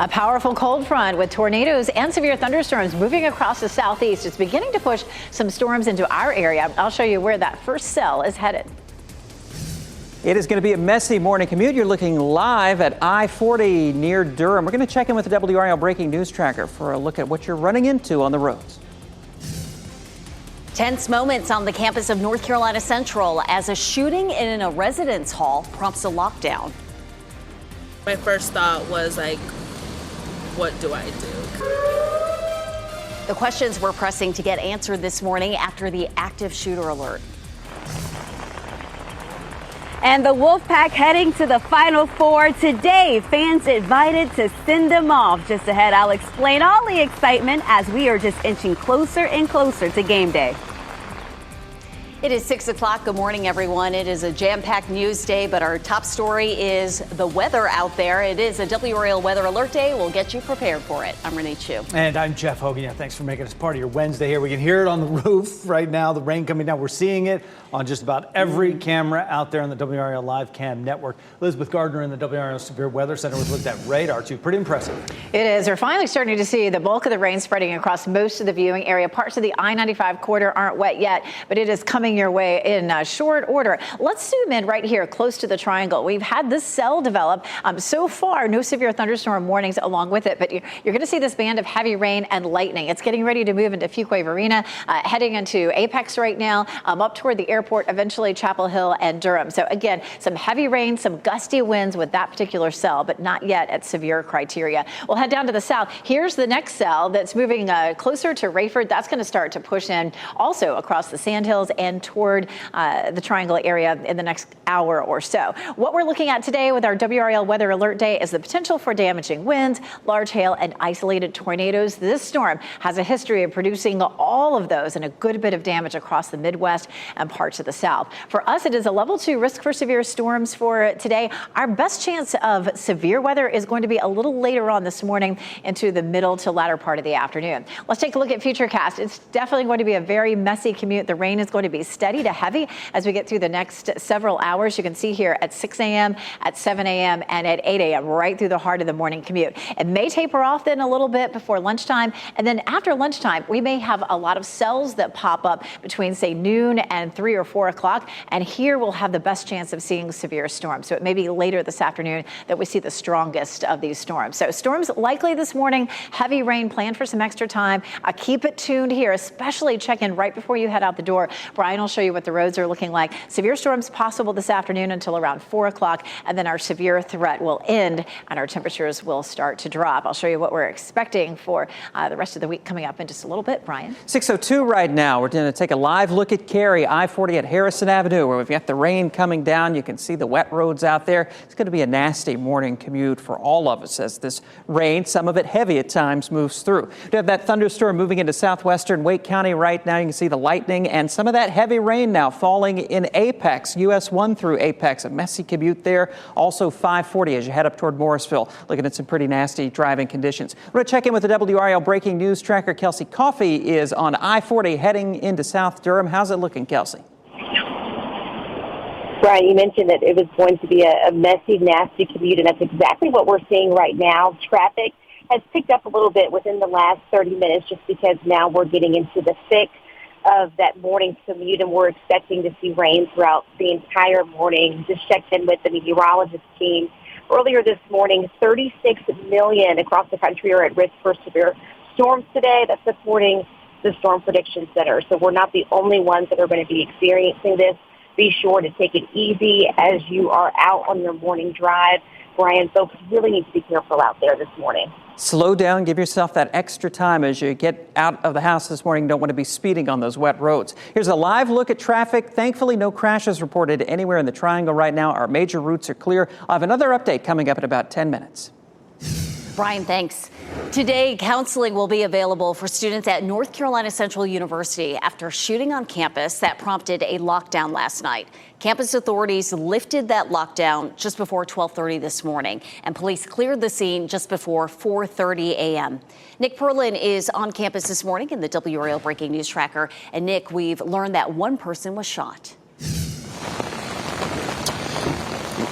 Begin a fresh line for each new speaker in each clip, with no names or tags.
A powerful cold front with tornadoes and severe thunderstorms moving across the southeast. It's beginning to push some storms into our area. I'll show you where that first cell is headed.
It is going to be a messy morning commute. You're looking live at I-40 near Durham. We're going to check in with the WRAL breaking news tracker for a look at what you're running into on the roads.
Tense moments on the campus of North Carolina Central as a shooting in a residence hall prompts a lockdown.
My first thought was like, what do I do?
The questions we're pressing to get answered this morning after the active shooter alert.
And the Wolfpack heading to the Final Four today. Fans invited to send them off. Just ahead, I'll explain all the excitement as we are just inching closer and closer to game day.
It is 6 o'clock. Good morning, everyone. It is a jam-packed news day, but our top story is the weather out there. It is a WRAL weather alert day. We'll get you prepared for it. I'm Renee Chu.
And I'm Jeff Hogan. Yeah, thanks for making us part of your Wednesday here. We can hear it on the roof right now, the rain coming down. We're seeing it on just about every camera out there on the WRAL Live Cam network. Elizabeth Gardner in the WRAL Severe Weather Center was looked at radar, too. Pretty impressive.
It is. We're finally starting to see the bulk of the rain spreading across most of the viewing area. Parts of the I-95 corridor aren't wet yet, but it is coming your way in short order. Let's zoom in right here close to the triangle. We've had this cell develop. So far, no severe thunderstorm warnings along with it, but you're going to see this band of heavy rain and lightning. It's getting ready to move into Fuquay-Varina, heading into Apex right now, up toward the airport, eventually Chapel Hill and Durham. So again, some heavy rain, some gusty winds with that particular cell, but not yet at severe criteria. We'll head down to the south. Here's the next cell that's moving closer to Rayford. That's going to start to push in also across the Sandhills and toward the Triangle area in the next hour or so. What we're looking at today with our WRAL Weather Alert Day is the potential for damaging winds, large hail, and isolated tornadoes. This storm has a history of producing all of those and a good bit of damage across the Midwest and parts of the South. For us, it is a level 2 risk for severe storms for today. Our best chance of severe weather is going to be a little later on this morning into the middle to latter part of the afternoon. Let's take a look at Futurecast. It's definitely going to be a very messy commute. The rain is going to be steady to heavy as we get through the next several hours. You can see here at 6 a.m., at 7 a.m., and at 8 a.m., right through the heart of the morning commute. It may taper off then a little bit before lunchtime, and then after lunchtime, we may have a lot of cells that pop up between, say, noon and 3 or 4 o'clock, and here we'll have the best chance of seeing severe storms. So it may be later this afternoon that we see the strongest of these storms. So storms likely this morning, heavy rain planned for some extra time. Keep it tuned here, especially check in right before you head out the door. Brian will show you what the roads are looking like. Severe storms possible this afternoon until around 4 o'clock, and then our severe threat will end and our temperatures will start to drop. I'll show you what we're expecting for the rest of the week coming up in just a little bit. Brian.
6:02 right now. We're going to take a live look at Cary, I-40 at Harrison Avenue, where we've got the rain coming down. You can see the wet roads out there. It's going to be a nasty morning commute for all of us as this rain, some of it heavy at times, moves through. We have that thunderstorm moving into southwestern Wake County right now. You can see the lightning and some of that heavy rain now falling in Apex, US 1 through Apex. A messy commute there. Also 540 as you head up toward Morrisville. Looking at some pretty nasty driving conditions. We're going to check in with the WRAL breaking news tracker. Kelsey Coffey is on I-40 heading into South Durham. How's it looking, Kelsey?
Brian, you mentioned that it was going to be a messy, nasty commute, and that's exactly what we're seeing right now. Traffic has picked up a little bit within the last 30 minutes just because now we're getting into the thick of that morning commute, and we're expecting to see rain throughout the entire morning. Just checked in with the meteorologist team. Earlier this morning, 36 million across the country are at risk for severe storms today. That's according to the Storm Prediction Center. So we're not the only ones that are going to be experiencing this. Be sure to take it easy as you are out on your morning drive. Brian, folks really need to be careful out there this morning.
Slow down, give yourself that extra time as you get out of the house this morning. Don't want to be speeding on those wet roads. Here's a live look at traffic. Thankfully, no crashes reported anywhere in the Triangle right now. Our major routes are clear. I'll have another update coming up in about 10 minutes.
Brian, thanks. Today, counseling will be available for students at North Carolina Central University after a shooting on campus that prompted a lockdown last night. Campus authorities lifted that lockdown just before 12:30 this morning, and police cleared the scene just before 4:30 a.m. Nick Perlin is on campus this morning in the WRAL Breaking News Tracker. And Nick, we've learned that one person was shot.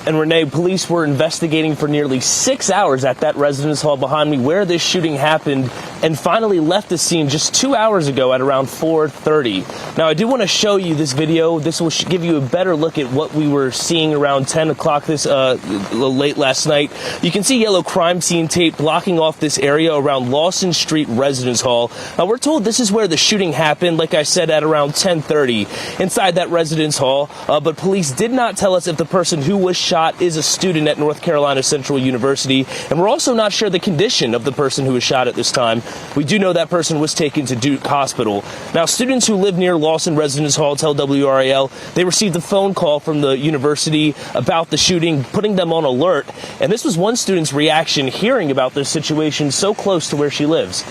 And Renee, police were investigating for nearly 6 hours at that residence hall behind me where this shooting happened, and finally left the scene just 2 hours ago at around 4:30. Now, I do want to show you this video. This will give you a better look at what we were seeing around 10 o'clock this late last night. You can see yellow crime scene tape blocking off this area around Lawson Street Residence Hall. Now, we're told this is where the shooting happened, like I said, at around 10:30 inside that residence hall, but police did not tell us if the person who was shot is a student at North Carolina Central University, and we're also not sure the condition of the person who was shot at this time. We do know that person was taken to Duke Hospital. Now, students who live near Lawson Residence Hall tell WRAL they received a phone call from the university about the shooting, putting them on alert, and this was one student's reaction hearing about this situation so close to where she lives.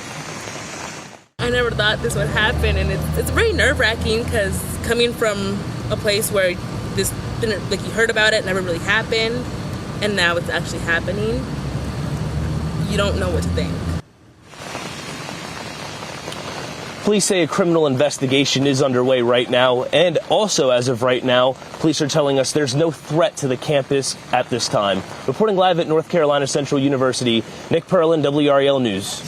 I never thought this would happen, and it's very nerve-wracking because coming from a place where this didn't, like, you heard about it, never really happened, and now it's actually happening, you don't know what to think.
Police say a criminal investigation is underway right now, and also as of right now, police are telling us there's no threat to the campus at this time. Reporting live at North Carolina Central University, Nick Perlin, WRAL News.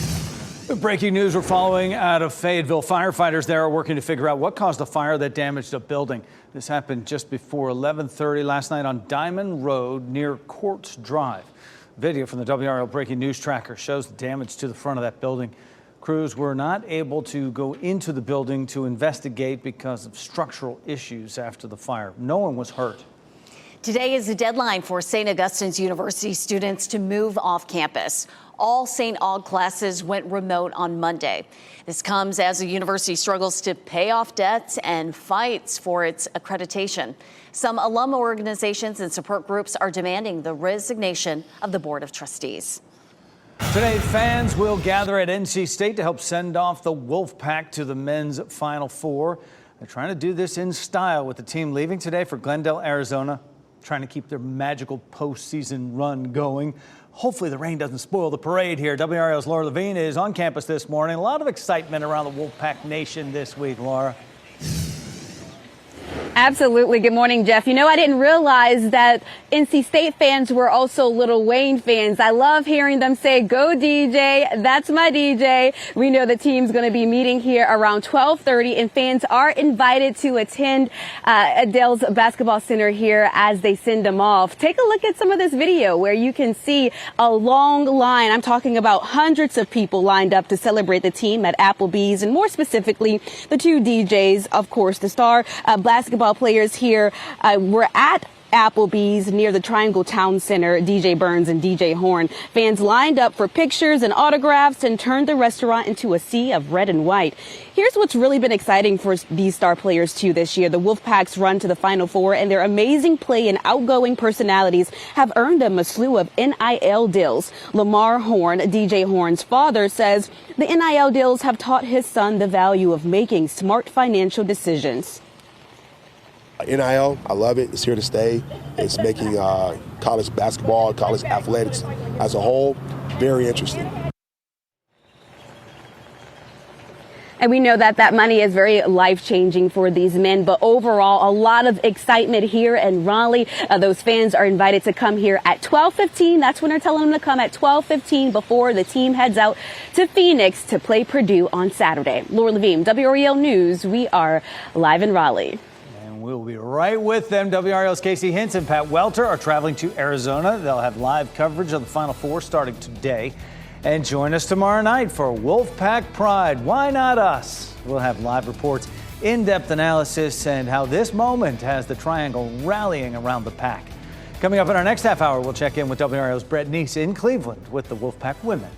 Breaking news we're following out of Fayetteville. Firefighters there are working to figure out what caused the fire that damaged a building. This happened just before 11:30 last night on Diamond Road near Courts Drive. Video from the WRAL Breaking News Tracker shows the damage to the front of that building. Crews were not able to go into the building to investigate because of structural issues after the fire. No one was hurt.
Today is the deadline for St. Augustine's University students to move off campus. All St. Aug classes went remote on Monday. This comes as the university struggles to pay off debts and fights for its accreditation. Some alum organizations and support groups are demanding the resignation of the Board of Trustees.
Today, fans will gather at NC State to help send off the Wolfpack to the men's Final Four. They're trying to do this in style with the team leaving today for Glendale, Arizona, trying to keep their magical postseason run going. Hopefully the rain doesn't spoil the parade here. WRAL's Laura Levine is on campus this morning. A lot of excitement around the Wolfpack Nation this week, Laura.
Absolutely. Good morning, Jeff. You know, I didn't realize that NC State fans were also Lil Wayne fans. I love hearing them say, "Go DJ, that's my DJ." We know the team's going to be meeting here around 12:30, and fans are invited to attend Adele's Basketball Center here as they send them off. Take a look at some of this video where you can see a long line. I'm talking about hundreds of people lined up to celebrate the team at Applebee's, and more specifically, the two DJs, of course, the star basketball players here were at Applebee's near the Triangle Town Center, DJ Burns and DJ Horn. Fans lined up for pictures and autographs and turned the restaurant into a sea of red and white. Here's what's really been exciting for these star players too this year. The Wolfpack's run to the Final Four and their amazing play and outgoing personalities have earned them a slew of NIL deals. Lamar Horn, DJ Horn's father, says the NIL deals have taught his son the value of making smart financial decisions.
NIL, I love it. It's here to stay. It's making college basketball, college athletics as a whole very interesting.
And we know that that money is very life-changing for these men. But overall, a lot of excitement here in Raleigh. Those fans are invited to come here at 12:15. That's when they're telling them to come at 12:15 before the team heads out to Phoenix to play Purdue on Saturday. Laura Levine, WRAL News. We are live in Raleigh.
We'll be right with them. WRAL's Casey Hintz and Pat Welter are traveling to Arizona. They'll have live coverage of the Final Four starting today. And join us tomorrow night for Wolfpack Pride. Why not us? We'll have live reports, in-depth analysis, and how this moment has the Triangle rallying around the pack. Coming up in our next half hour, we'll check in with WRAL's Brett Neese in Cleveland with the Wolfpack women.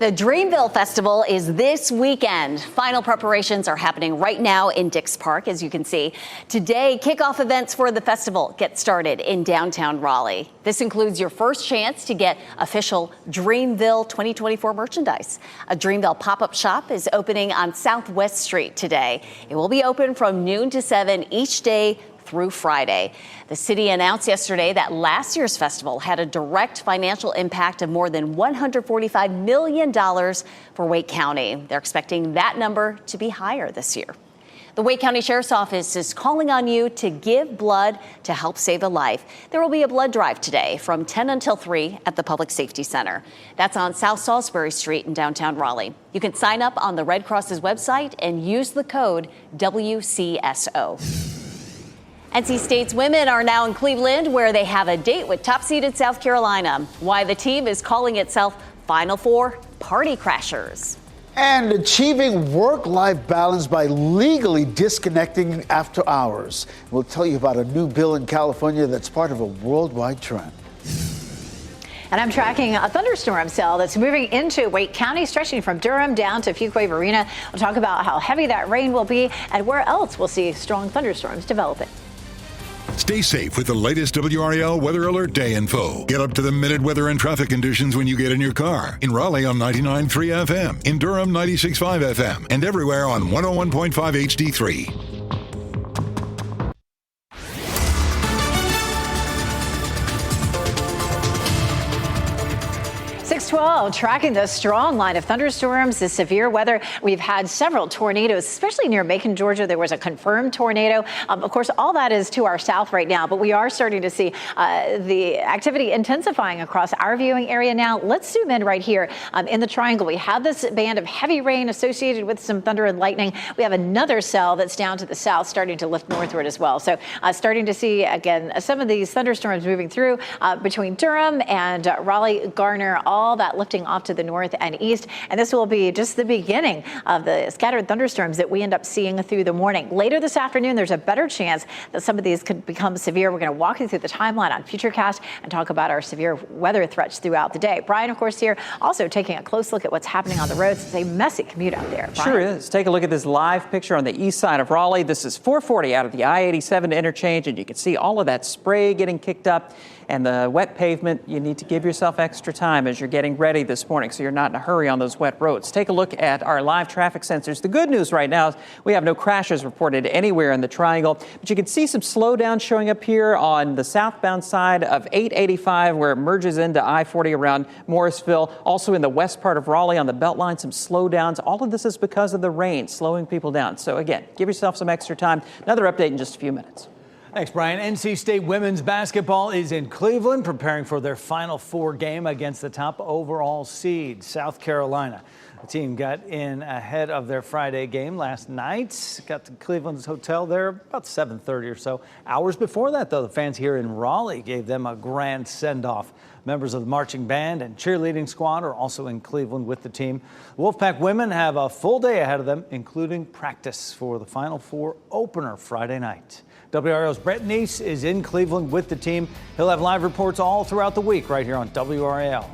The Dreamville Festival is this weekend. Final preparations are happening right now in Dix Park, as you can see. Today, kickoff events for the festival get started in downtown Raleigh. This includes your first chance to get official Dreamville 2024 merchandise. A Dreamville pop-up shop is opening on Southwest Street today. It will be open from noon to 7 each day through Friday. The city announced yesterday that last year's festival had a direct financial impact of more than $145 million for Wake County. They're expecting that number to be higher this year. The Wake County Sheriff's Office is calling on you to give blood to help save a life. There will be a blood drive today from 10 until 3 at the Public Safety Center. That's on South Salisbury Street in downtown Raleigh. You can sign up on the Red Cross's website and use the code WCSO. NC State's women are now in Cleveland, where they have a date with top-seeded South Carolina. Why the team is calling itself Final Four Party Crashers.
And achieving work-life balance by legally disconnecting after hours. We'll tell you about a new bill in California that's part of a worldwide trend.
And I'm tracking a thunderstorm cell that's moving into Wake County, stretching from Durham down to Fuquay Marina. We'll talk about how heavy that rain will be and where else we'll see strong thunderstorms developing.
Stay safe with the latest WRAL Weather Alert Day info. Get up to the minute weather and traffic conditions when you get in your car. In Raleigh on 99.3 FM, in Durham 96.5 FM, and everywhere on 101.5 HD3.
612, tracking the strong line of thunderstorms, the severe weather. We've had several tornadoes, especially near Macon, Georgia. There was a confirmed tornado. Of course, all that is to our south right now, but we are starting to see the activity intensifying across our viewing area now. Let's zoom in right here in the triangle. We have this band of heavy rain associated with some thunder and lightning. We have another cell that's down to the south starting to lift northward as well. So starting to see, again, some of these thunderstorms moving through between Durham and Raleigh, Garner, all that lifting off to the north and east. And this will be just the beginning of the scattered thunderstorms that we end up seeing through the morning. Later this afternoon, there's a better chance that some of these could become severe. We're going to walk you through the timeline on Futurecast and talk about our severe weather threats throughout the day. Brian, of course, here also taking a close look at what's happening on the roads. It's a messy commute out there. Brian.
Sure is. Take a look at this live picture on the east side of Raleigh. This is 440 out of the I-87 interchange, and you can see all of that spray getting kicked up. And the wet pavement, you need to give yourself extra time as you're getting ready this morning so you're not in a hurry on those wet roads. Take a look at our live traffic sensors. The good news right now is we have no crashes reported anywhere in the triangle, but you can see some slowdown showing up here on the southbound side of 885 where it merges into I-40 around Morrisville. Also in the west part of Raleigh on the Beltline, some slowdowns. All of this is because of the rain slowing people down. So again, give yourself some extra time. Another update in just a few minutes.
Thanks, Brian. NC State women's basketball is in Cleveland preparing for their Final Four game against the top overall seed, South Carolina. The team got in ahead of their Friday game last night. Got to Cleveland's hotel there about 7:30 or so. Hours before that, though, the fans here in Raleigh gave them a grand send-off. Members of the marching band and cheerleading squad are also in Cleveland with the team. Wolfpack women have a full day ahead of them, including practice for the Final Four opener Friday night. WRAL's Brett Neese is in Cleveland with the team. He'll have live reports all throughout the week right here on WRAL.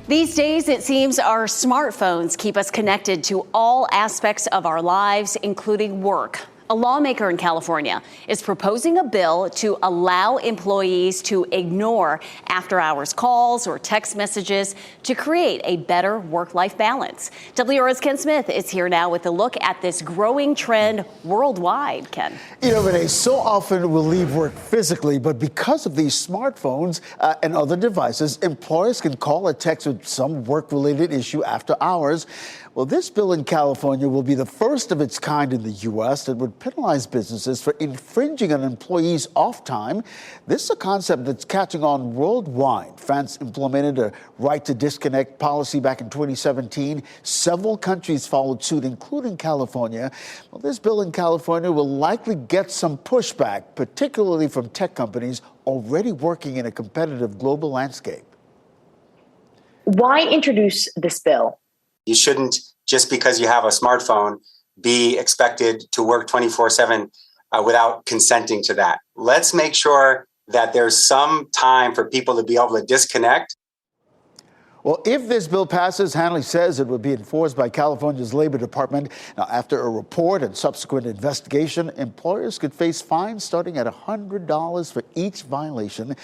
These days, it seems our smartphones keep us connected to all aspects of our lives, including work. A lawmaker in California is proposing a bill to allow employees to ignore after-hours calls or text messages to create a better work-life balance. WRAL's Ken Smith is here now with a look at this growing trend worldwide. Ken.
You know, Renee, so often we'll leave work physically, but because of these smartphones and other devices, employers can call or text with some work-related issue after hours. Well, this bill in California will be the first of its kind in the U.S. that would penalize businesses for infringing an employee's off time. This is a concept that's catching on worldwide. France implemented a right to disconnect policy back in 2017. Several countries followed suit, including California. Well, this bill in California will likely get some pushback, particularly from tech companies already working in a competitive global landscape.
Why introduce this bill?
You shouldn't, just because you have a smartphone, be expected to work 24/7 without consenting to that. Let's make sure that there's some time for people to be able to disconnect.
Well, if this bill passes, Hanley says it would be enforced by California's Labor Department. Now, after a report and subsequent investigation, employers could face fines starting at $100 for each violation.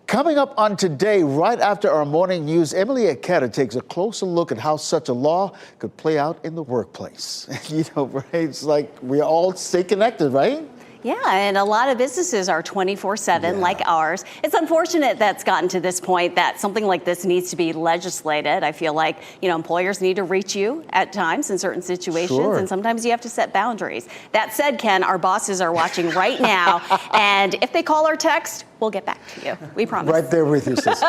Coming up on Today, right after our morning news, Emily Aketa takes a closer look at how such a law could play out in the workplace. You know, it's like we all stay connected, right?
Yeah, and a lot of businesses are 24/7 like ours. It's unfortunate that's gotten to this point that something like this needs to be legislated. I feel like, employers need to reach you at times in certain situations, and sometimes you have to set boundaries. That said, Ken, our bosses are watching right now, and if they call or text, we'll get back to you. We promise.
Right there with you, sister.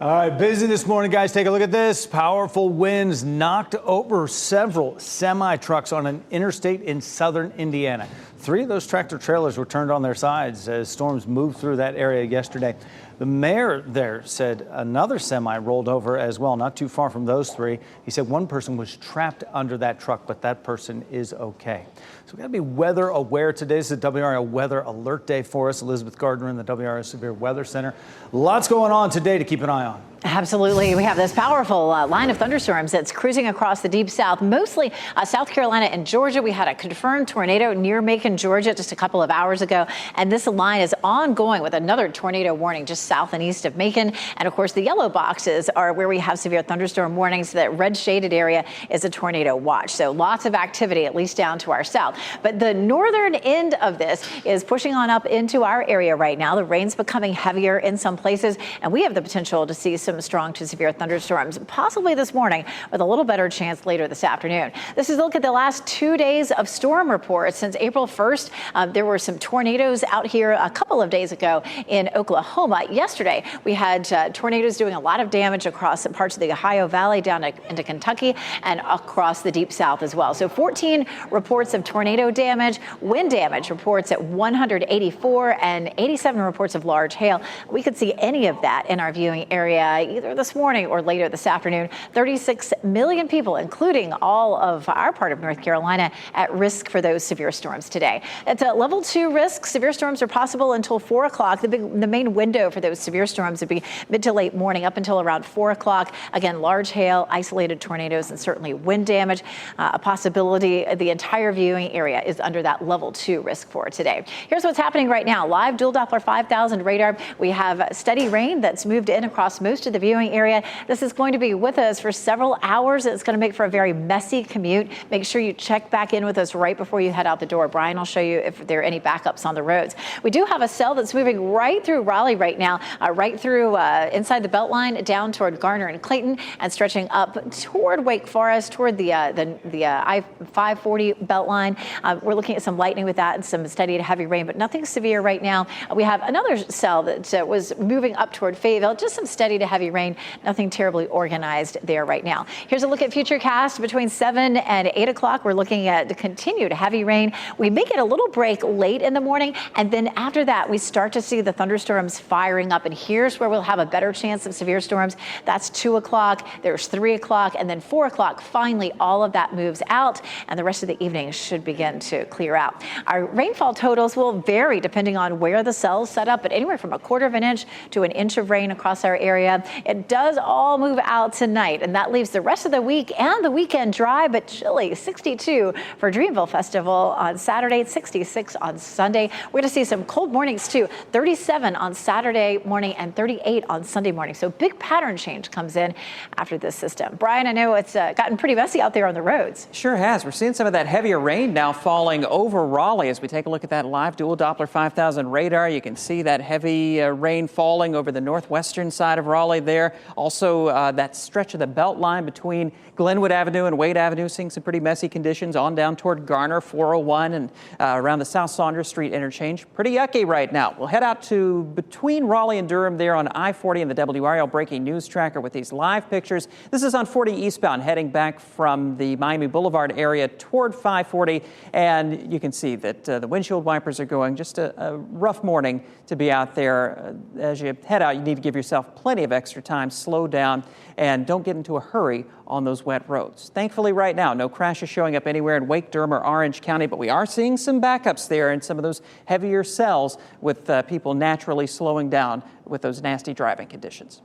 All right, busy this morning, guys. Take a look at this. Powerful winds knocked over several semi-trucks on an interstate in southern Indiana. 3 of those tractor trailers were turned on their sides as storms moved through that area yesterday. The mayor there said another semi rolled over as well, not too far from those 3. He said one person was trapped under that truck, but that person is okay. So we've got to be weather aware today. This is a WRAL weather alert day for us. Elizabeth Gardner in the WRAL Severe Weather Center. Lots going on today to keep an eye on.
Absolutely. We have this powerful line of thunderstorms that's cruising across the deep south, mostly South Carolina and Georgia. We had a confirmed tornado near Macon, Georgia, just a couple of hours ago. And this line is ongoing with another tornado warning just south and east of Macon. And of course, the yellow boxes are where we have severe thunderstorm warnings. That red shaded area is a tornado watch. So lots of activity, at least down to our south. But the northern end of this is pushing on up into our area right now. The rain's becoming heavier in some places, and we have the potential to see some strong to severe thunderstorms, possibly this morning, with a little better chance later this afternoon. This is a look at the last 2 days of storm reports. Since April 1st, there were some tornadoes out here a couple of days ago in Oklahoma. Yesterday, we had tornadoes doing a lot of damage across parts of the Ohio Valley down into Kentucky and across the deep south as well. So 14 reports of tornado damage, wind damage reports at 184, and 87 reports of large hail. We could see any of that in our viewing area either this morning or later this afternoon. 36 million people, including all of our part of North Carolina, at risk for those severe storms today. It's a level 2 risk. Severe storms are possible until 4 o'clock. The main window for those severe storms would be mid to late morning up until around 4 o'clock. Again, large hail, isolated tornadoes, and certainly wind damage. A possibility the entire viewing area is under that level 2 risk for today. Here's what's happening right now. Live dual Doppler 5000 radar. We have steady rain that's moved in across most of the viewing area. This is going to be with us for several hours. It's going to make for a very messy commute. Make sure you check back in with us right before you head out the door. Brian will show you if there are any backups on the roads. We do have a cell that's moving right through Raleigh right now, right through inside the Beltline, down toward Garner and Clayton, and stretching up toward Wake Forest, toward the I-540 Beltline. We're looking at some lightning with that and some steady to heavy rain, but nothing severe right now. We have another cell that was moving up toward Fayetteville, just some steady to heavy rain, nothing terribly organized there right now. Here's a look at futurecast between 7 and 8 o'clock. We're looking at continued heavy rain. We may get a little break late in the morning, and then after that, we start to see the thunderstorms firing up. And here's where we'll have a better chance of severe storms. That's 2 o'clock, there's 3 o'clock, and then 4 o'clock. Finally, all of that moves out, and the rest of the evening should begin to clear out. Our rainfall totals will vary depending on where the cell's set up, but anywhere from a 1/4 of an inch to an inch of rain across our area. It does all move out tonight, and that leaves the rest of the week and the weekend dry but chilly. 62 for Dreamville Festival on Saturday, 66 on Sunday. We're going to see some cold mornings too. 37 on Saturday morning and 38 on Sunday morning. So big pattern change comes in after this system. Brian, I know it's gotten pretty messy out there on the roads.
Sure has. We're seeing some of that heavier rain now falling over Raleigh. As we take a look at that live dual Doppler 5000 radar, you can see that heavy rain falling over the northwestern side of Raleigh there. Also, that stretch of the Beltline between Glenwood Avenue and Wade Avenue, seeing some pretty messy conditions on down toward Garner, 401, and around the South Saunders Street interchange. Pretty yucky right now. We'll head out to between Raleigh and Durham there on I-40 and the WRAL breaking news tracker with these live pictures. This is on 40 eastbound, heading back from the Miami Boulevard area toward 540, and you can see that the windshield wipers are going. Just a rough morning to be out there. As you head out, you need to give yourself plenty of extra time, slow down, and don't get into a hurry on those wet roads. Thankfully, right now, no crashes showing up anywhere in Wake, Durham, or Orange County, but we are seeing some backups there in some of those heavier cells with people naturally slowing down with those nasty driving conditions.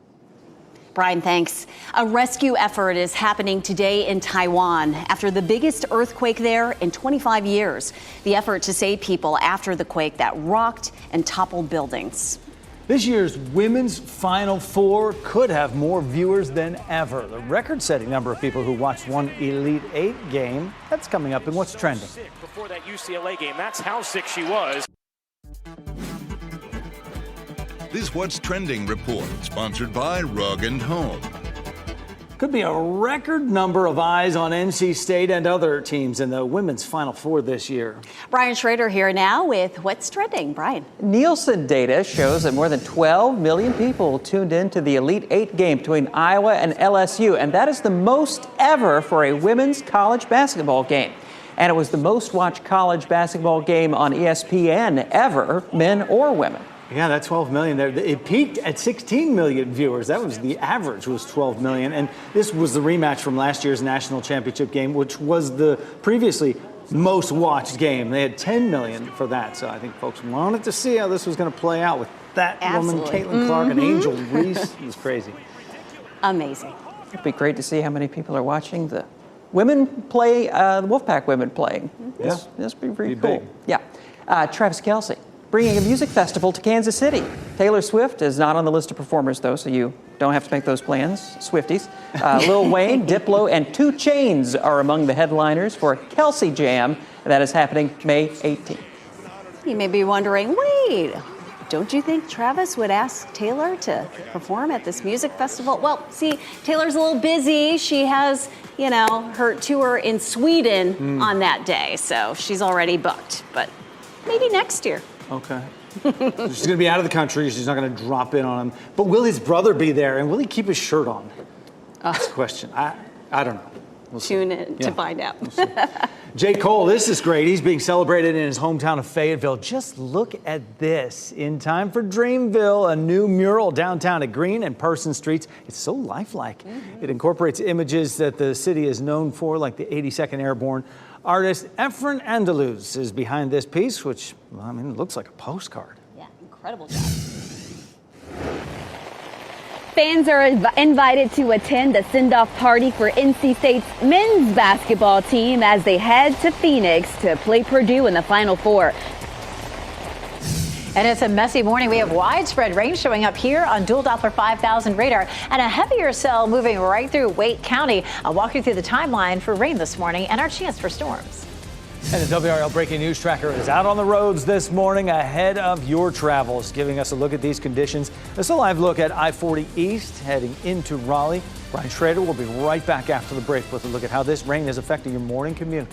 Brian, thanks. A rescue effort is happening today in Taiwan after the biggest earthquake there in 25 years. The effort to save people after the quake that rocked and toppled buildings.
This year's women's Final Four could have more viewers than ever. The record-setting number of people who watched one Elite Eight game, that's coming up in What's Trending.
Before that UCLA game, that's how sick she was.
This What's Trending report, sponsored by Rug & Home.
Could be a record number of eyes on NC State and other teams in the women's Final Four this year.
Brian Schrader here now with What's Trending. Brian.
Nielsen data shows that more than 12 million people tuned in to the Elite Eight game between Iowa and LSU, and that is the most ever for a women's college basketball game. And it was the most watched college basketball game on ESPN ever, men or women.
Yeah, that 12 million there. It peaked at 16 million viewers. That was the average, was 12 million. And this was the rematch from last year's national championship game, which was the previously most watched game. They had 10 million for that. So I think folks wanted to see how this was going to play out with that woman, Caitlin Clark, and Angel Reese. It was crazy.
Amazing.
It'd be great to see how many people are watching the women play, the Wolfpack women playing.
Yeah.
This would be pretty cool. Big. Yeah. Travis Kelce, bringing a music festival to Kansas City. Taylor Swift is not on the list of performers, though, so you don't have to make those plans, Swifties. Lil Wayne, Diplo, and 2 Chainz are among the headliners for Kelce Jam. That is happening May 18th.
You may be wondering, wait, don't you think Travis would ask Taylor to perform at this music festival? Well, see, Taylor's a little busy. She has, her tour in Sweden on that day, so she's already booked. But maybe next year.
Okay. She's going to be out of the country. She's not going to drop in on him. But will his brother be there? And will he keep his shirt on? That's the question. I don't know. We'll
Tune in to find out.
We'll J. Cole, this is great. He's being celebrated in his hometown of Fayetteville. Just look at this. In time for Dreamville, a new mural downtown at Green and Person Streets. It's so lifelike. It incorporates images that the city is known for, like the 82nd Airborne. Artist Efren Andaluz is behind this piece, which, it looks like a postcard.
Yeah, incredible job.
Fans are invited to attend the send-off party for NC State's men's basketball team as they head to Phoenix to play Purdue in the Final Four.
And it's a messy morning. We have widespread rain showing up here on Dual Doppler 5000 radar and a heavier cell moving right through Wake County. I'll walk you through the timeline for rain this morning and our chance for storms.
And the WRAL Breaking News Tracker is out on the roads this morning ahead of your travels, giving us a look at these conditions. This is a live look at I-40 East heading into Raleigh. Brian Schrader will be right back after the break with a look at how this rain is affecting your morning commute.